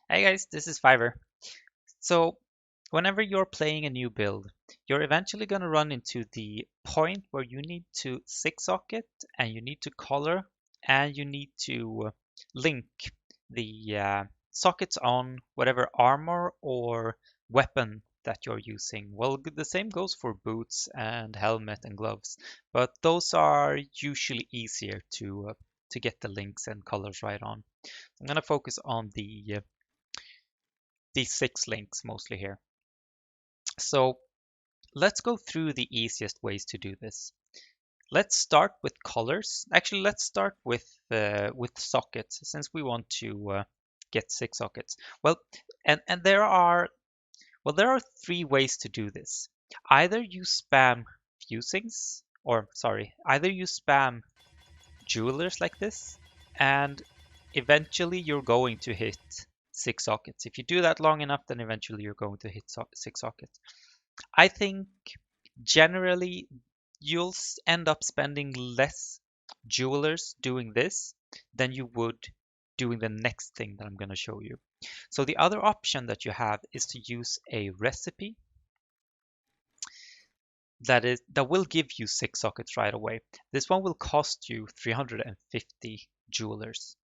Hey guys, this is Fiverr. So, whenever you're playing a new build, you're eventually going to run into the point where you need to six socket and you need to color and you need to link the sockets on whatever armor or weapon that you're using. Well, the same goes for boots and helmet and gloves, but those are usually easier to get the links and colors right on. I'm going to focus on these six links mostly here. So let's go through the easiest ways to do this. Let's start with colors. Actually, let's start with sockets since we want to get six sockets. Well, and there are three ways to do this. Either you spam fusings, or sorry, either you spam jewelers like this, and eventually you're going to hit six sockets. If you do that long enough, then eventually you're going to hit six sockets. I think generally you'll end up spending less jewelers doing this than you would doing the next thing that I'm going to show you. So the other option that you have is to use a recipe that will give you six sockets right away. This one will cost you 350 jewelers.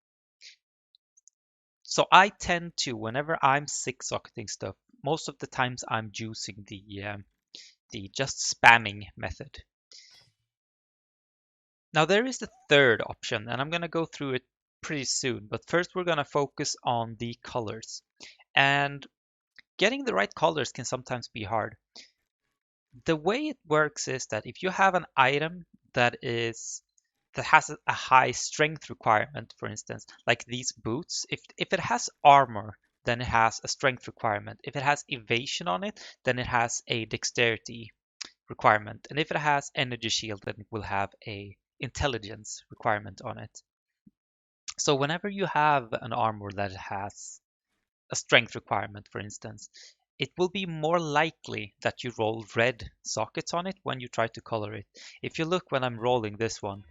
So I tend to, whenever I'm six socketing stuff, most of the times I'm using the just spamming method. Now there is the third option, and I'm going to go through it pretty soon. But first we're going to focus on the colors. And getting the right colors can sometimes be hard. The way it works is that if you have an item that has a high strength requirement, for instance, like these boots, if it has armor, then it has a strength requirement. If it has evasion on it, then it has a dexterity requirement. And if it has energy shield, then it will have a intelligence requirement on it. So whenever you have an armor that has a strength requirement, for instance, it will be more likely that you roll red sockets on it when you try to color it. If you look when I'm rolling this one,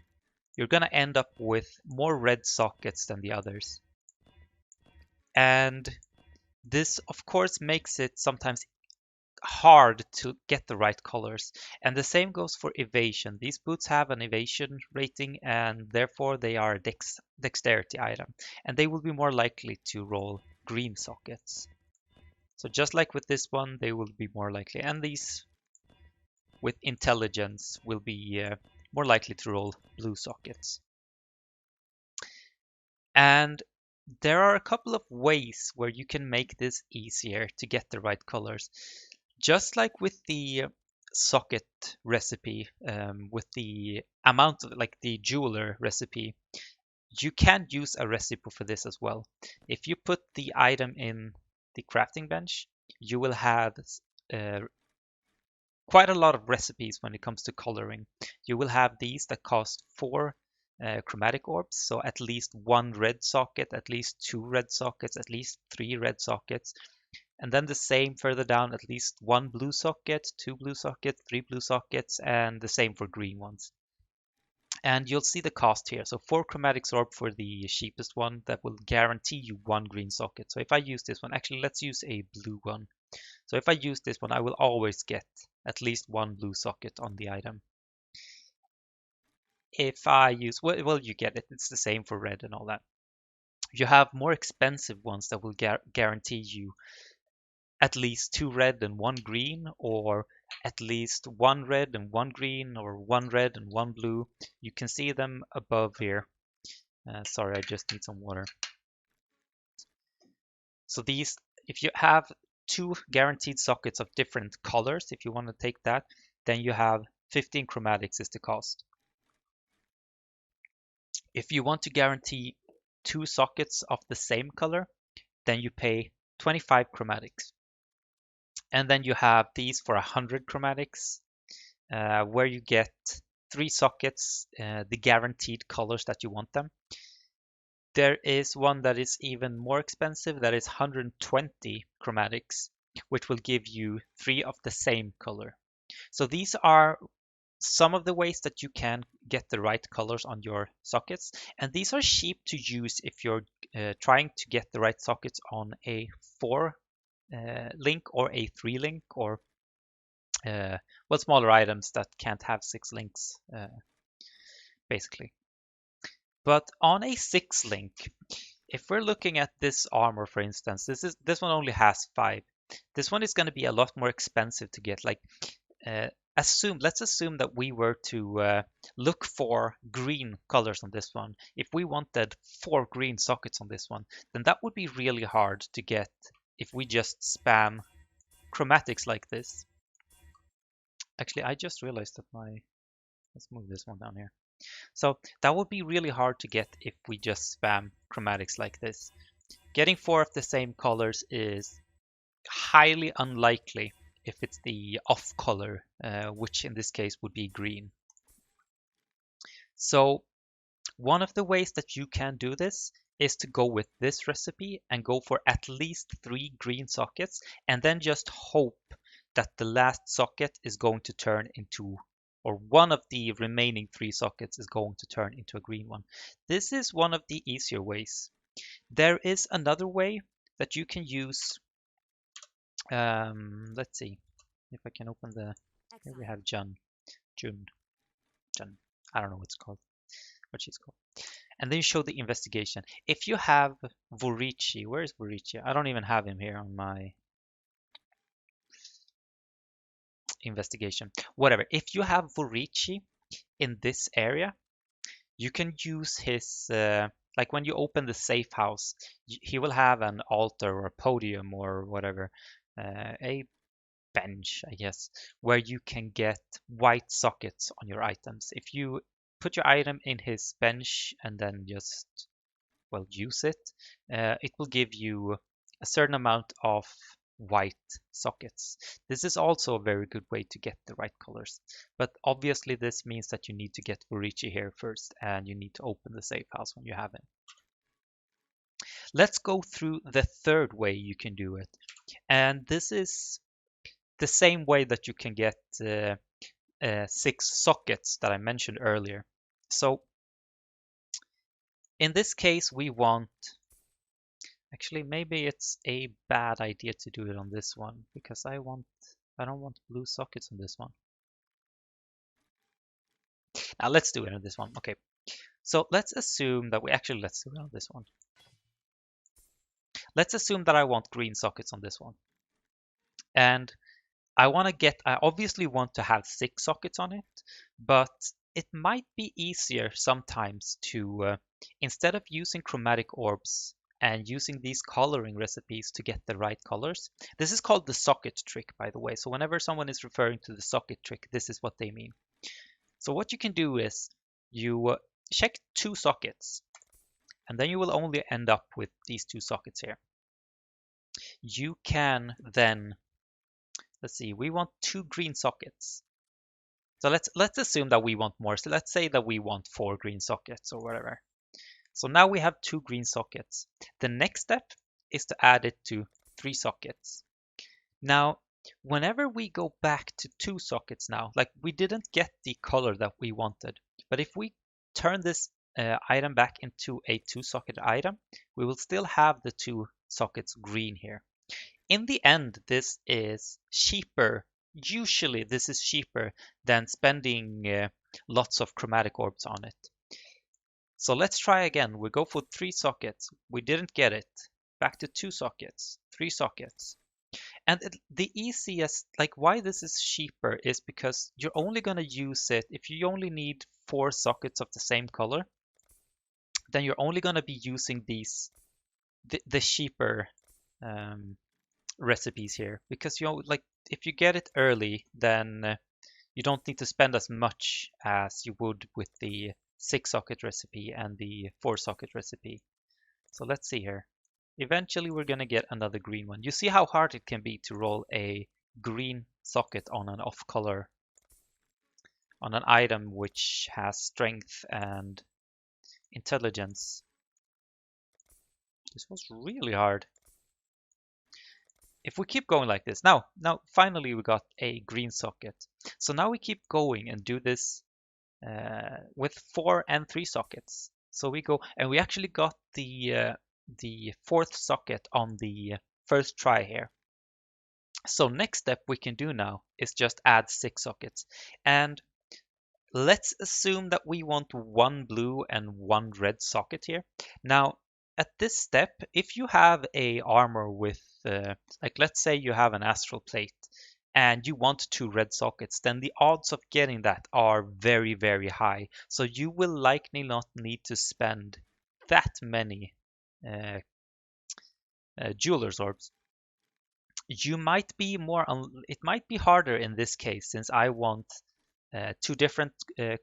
you're going to end up with more red sockets than the others. And this, of course, makes it sometimes hard to get the right colors. And the same goes for evasion. These boots have an evasion rating and therefore they are a dexterity item. And they will be more likely to roll green sockets. So just like with this one, they will be more likely. And these with intelligence will be more likely to roll blue sockets. And there are a couple of ways where you can make this easier to get the right colors. Just like with the socket recipe, with the amount of like the jeweler recipe, you can use a recipe for this as well. If you put the item in the crafting bench, you will have uh, quite a lot of recipes when it comes to coloring. You will have these that cost 4 chromatic orbs, so at least 1 red socket, at least 2 red sockets, at least 3 red sockets. And then the same further down, at least 1 blue socket, 2 blue sockets, 3 blue sockets, and the same for green ones. And you'll see the cost here. So 4 chromatic orb for the cheapest one that will guarantee you 1 green socket. So if I use this one, actually let's use a blue one. So if I use this one, I will always get at least 1 blue socket on the item. If I use, well, you get it. It's the same for red and all that. You have more expensive ones that will guarantee you at least 2 red and 1 green, or at least 1 red and 1 green, or 1 red and 1 blue. You can see them above here. Sorry, I just need some water. So these, if you have 2 guaranteed sockets of different colors, if you want to take that, then you have 15 chromatics is the cost. If you want to guarantee 2 sockets of the same color, then you pay 25 chromatics. And then you have these for 100 chromatics, where you get 3 sockets, the guaranteed colors that you want them. There is one that is even more expensive, that is 120 chromatics, which will give you 3 of the same color. So these are some of the ways that you can get the right colors on your sockets, and these are cheap to use if you're trying to get the right sockets on a 4 link or a 3 link, or well, smaller items that can't have 6 links basically. But on a 6 link, if we're looking at this armor, for instance, this one only has 5. This one is going to be a lot more expensive to get. Like, let's assume that we were to look for green colors on this one. If we wanted 4 green sockets on this one, then that would be really hard to get if we just spam chromatics like this. Actually, I just realized that let's move this one down here. So that would be really hard to get if we just spam chromatics like this. Getting 4 of the same colors is highly unlikely if it's the off color, which in this case would be green. So one of the ways that you can do this is to go with this recipe and go for at least 3 green sockets, and then just hope that the last socket is going to turn into, or one of the remaining 3 sockets is going to turn into a green one. This is one of the easier ways. There is another way that you can use. Let's see if I can open the. Here we have Jun. I don't know what she's called. And then you show the investigation. If you have Vorici, where is Vorici? I don't even have him here on my investigation. Whatever. If you have Vorici in this area, you can use his, like when you open the safe house, he will have an altar or a podium or whatever, a bench, I guess, where you can get white sockets on your items. If you put your item in his bench and then just, well, use it, it will give you a certain amount of white sockets. This is also a very good way to get the right colors. But obviously this means that you need to get Vorici here first, and you need to open the safe house when you have it. Let's go through the third way you can do it. And this is the same way that you can get 6 sockets that I mentioned earlier. So in this case, we want, actually, maybe it's a bad idea to do it on this one because I don't want blue sockets on this one. Now let's do it on this one. Okay. So let's assume that let's do it on this one. Let's assume that I want green sockets on this one. And I obviously want to have 6 sockets on it, but it might be easier sometimes to, instead of using chromatic orbs and using these coloring recipes to get the right colors. This is called the socket trick, by the way. So whenever someone is referring to the socket trick, this is what they mean. So what you can do is you check 2 sockets, and then you will only end up with these 2 sockets here. You can then, let's see, we want 2 green sockets. So let's assume that we want more. So let's say that we want 4 green sockets or whatever. So now we have 2 green sockets. The next step is to add it to 3 sockets. Now, whenever we go back to 2 sockets now, like we didn't get the color that we wanted, but if we turn this item back into a 2-socket item, we will still have the 2 sockets green here. In the end, this is cheaper. Usually this is cheaper than spending lots of chromatic orbs on it. So let's try again. We go for 3 sockets. We didn't get it. Back to 2 sockets, 3 sockets. And the easiest, like why this is cheaper is because you're only going to use it if you only need 4 sockets of the same color, then you're only going to be using the cheaper recipes here, because like if you get it early, then you don't need to spend as much as you would with the 6-socket recipe and the 4-socket recipe. So let's see here. Eventually we're going to get another green one. You see how hard it can be to roll a green socket on an off color, on an item which has strength and intelligence. This was really hard. if we keep going like this, now finally we got a green socket. So now we keep going and do this with 4 and 3 sockets. So we go and we actually got the fourth socket on the first try here. So next step we can do now is just add 6 sockets. And let's assume that we want 1 blue and 1 red socket here. Now, at this step, if you have a armor with, like let's say you have an astral plate and you want 2 red sockets, then the odds of getting that are very, very high. So you will likely not need to spend that many uh, jeweler's orbs. You might be more, it might be harder in this case since I want 2 different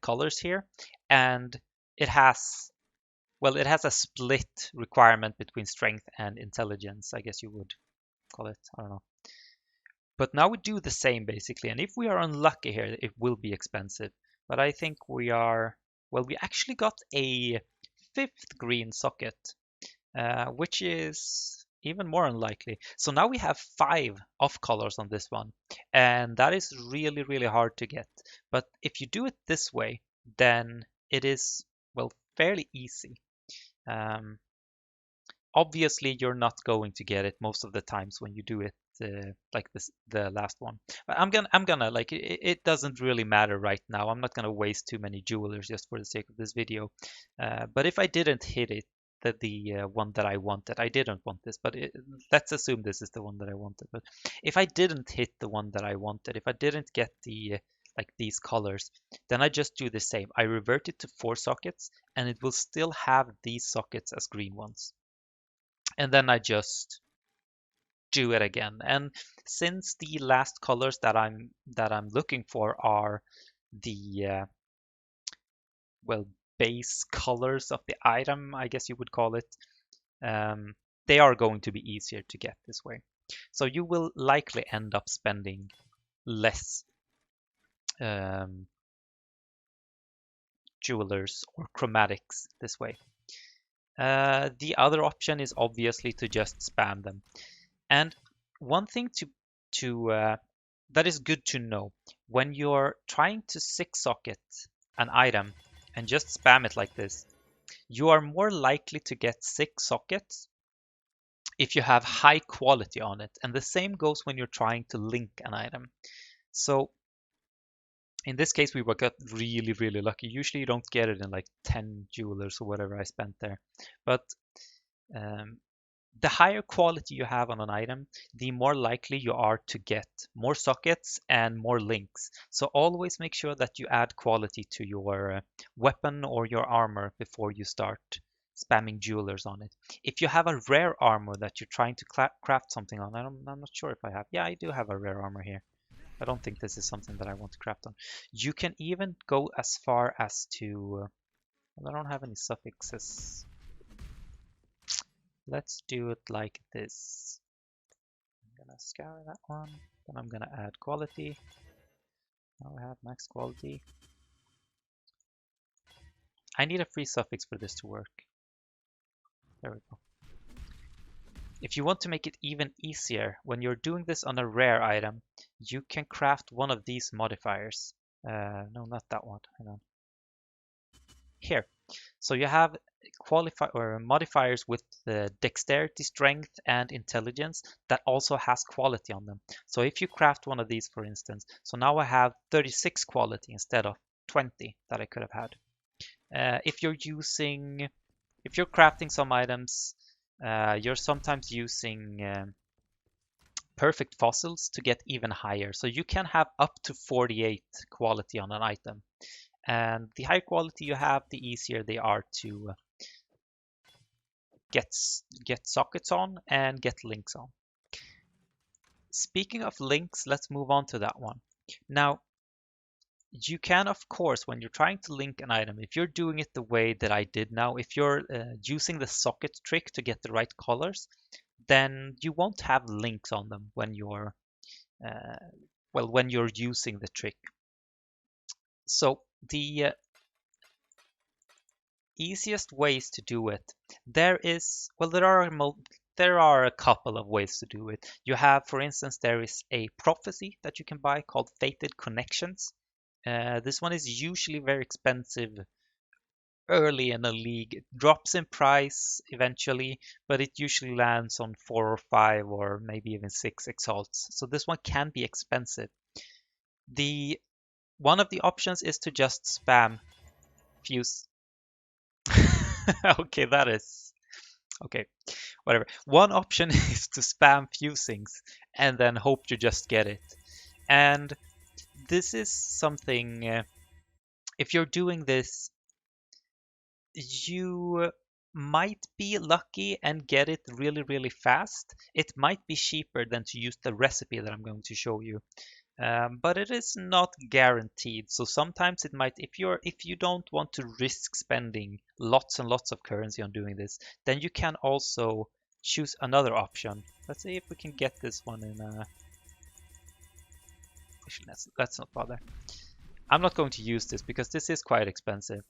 colors here, and it has, well, it has a split requirement between strength and intelligence, I guess you would call it. I don't know. But now we do the same basically, and if we are unlucky here, it will be expensive. But I think we are, well, we actually got a 5th green socket, which is even more unlikely. So now we have 5 off colors on this one, and that is really, really hard to get. But if you do it this way, then it is, well, fairly easy. Um, Obviously, you're not going to get it most of the times when you do it like this, the last one. But I'm gonna like it doesn't really matter right now. I'm not gonna waste too many jewelers just for the sake of this video. But if I didn't hit it, the one that I wanted, I didn't want this, but let's assume this is the one that I wanted. But if I didn't hit the one that I wanted, if I didn't get the like these colors, then I just do the same. I revert it to 4 sockets, and it will still have these sockets as green ones. And then I just do it again. And since the last colors that I'm looking for are the well, base colors of the item, I guess you would call it, um, they are going to be easier to get this way. So you will likely end up spending less um, jewelers or chromatics this way. The other option is obviously to just spam them. And one thing to that is good to know when you're trying to 6-socket an item and just spam it like this, you are more likely to get 6 sockets if you have high quality on it. And the same goes when you're trying to link an item. So in this case, we got really, really lucky. Usually you don't get it in like 10 jewelers or whatever I spent there. But um, the higher quality you have on an item, the more likely you are to get more sockets and more links. So always make sure that you add quality to your weapon or your armor before you start spamming jewelers on it. If you have a rare armor that you're trying to craft something on, I'm not sure if I have. Yeah, I do have a rare armor here. I don't think this is something that I want to craft on. You can even go as far as to, well, I don't have any suffixes. Let's do it like this. I'm gonna scour that one, then I'm gonna add quality. Now I have max quality. I need a free suffix for this to work. There we go. If you want to make it even easier, when you're doing this on a rare item, you can craft one of these modifiers. No, not that one. Hang on. Here. So you have modifiers with dexterity, strength, and intelligence that also has quality on them. So if you craft one of these, for instance, so now I have 36 quality instead of 20 that I could have had. If you're crafting some items, you're sometimes using perfect fossils to get even higher. So you can have up to 48 quality on an item. And the higher quality you have, the easier they are to get sockets on and get links on. Speaking of links, let's move on to that one. Now, you can, of course, when you're trying to link an item, if you're doing it the way that I did now, if you're using the socket trick to get the right colors, then you won't have links on them when you're when you're using the trick. So the easiest ways to do it, there are there are a couple of ways to do it. You have, for instance, there is a prophecy that you can buy called Fated Connections. This one is usually very expensive early in a league. It drops in price eventually, but it usually lands on 4 or 5 or maybe even 6 exalts. So this one can be expensive. The One of the options is to just spam fuse. Okay, that is okay. Whatever. One option is to spam fusings and then hope you just get it. And this is something, if you're doing this, you might be lucky and get it really, really fast. It might be cheaper than to use the recipe that I'm going to show you. But it is not guaranteed. So sometimes it might, if you don't want to risk spending lots and lots of currency on doing this, then you can also choose another option. Let's see if we can get this one in actually, let's not bother. I'm not going to use this because this is quite expensive,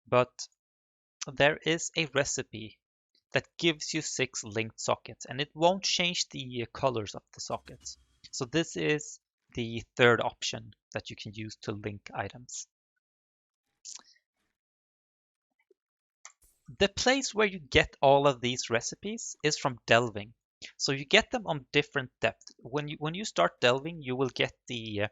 but there is a recipe that gives you 6 linked sockets, and it won't change the colors of the sockets. So this is the third option that you can use to link items. The place where you get all of these recipes is from delving. So you get them on different depth. When you start delving, you will get the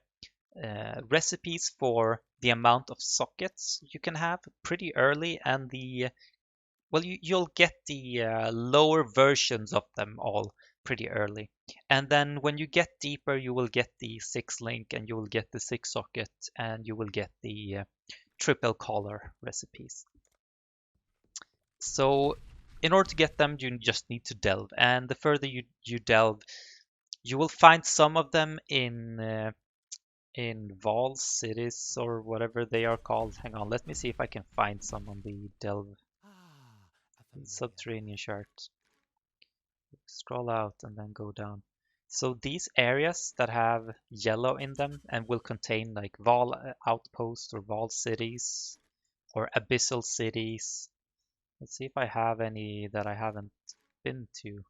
recipes for the amount of sockets you can have pretty early, and you'll get the lower versions of them all pretty early. And then when you get deeper, you will get the 6 link, and you will get the 6 socket, and you will get the triple collar recipes. So in order to get them, you just need to delve. And the further you delve, you will find some of them in Val cities or whatever they are called. Hang on, let me see if I can find some on the delve subterranean chart. Scroll out and then go down. So these areas that have yellow in them and will contain like Val outposts or Val cities or abyssal cities. Let's see if I have any that I haven't been to.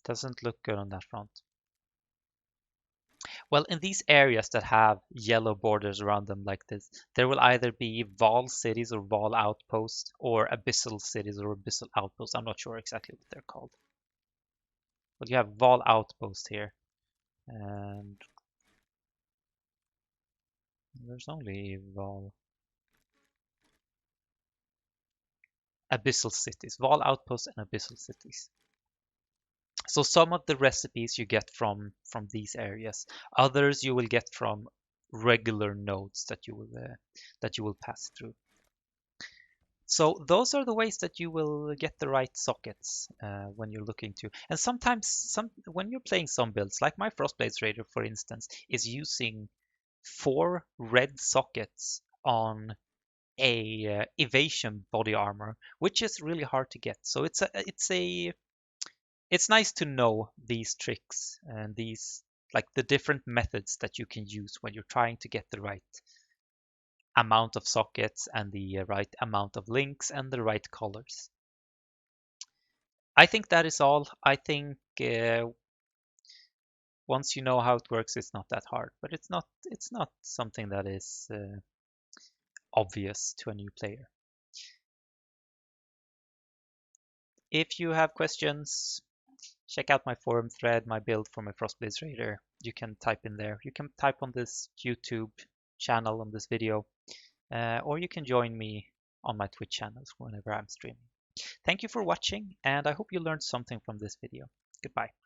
Doesn't look good on that front. Well, in these areas that have yellow borders around them like this, there will either be Val cities or Val outposts or abyssal cities or abyssal outposts. I'm not sure exactly what they're called. But you have Val outpost here. And there's only Val abyssal cities. Val outposts and abyssal cities. So some of the recipes you get from these areas. Others you will get from regular nodes that you will pass through. So those are the ways that you will get the right sockets when you're looking to. And sometimes when you're playing some builds, like my Frostblades Raider, for instance, is using 4 red sockets on a evasion body armor, which is really hard to get. So it's nice to know these tricks and these like the different methods that you can use when you're trying to get the right amount of sockets and the right amount of links and the right colors. I think that is all. I think once you know how it works, it's not that hard, but it's not something that is obvious to a new player. If you have questions, check out my forum thread, my build for my Frostblades Raider. You can type in there. You can type on this YouTube channel on this video, or you can join me on my Twitch channels whenever I'm streaming. Thank you for watching, and I hope you learned something from this video. Goodbye.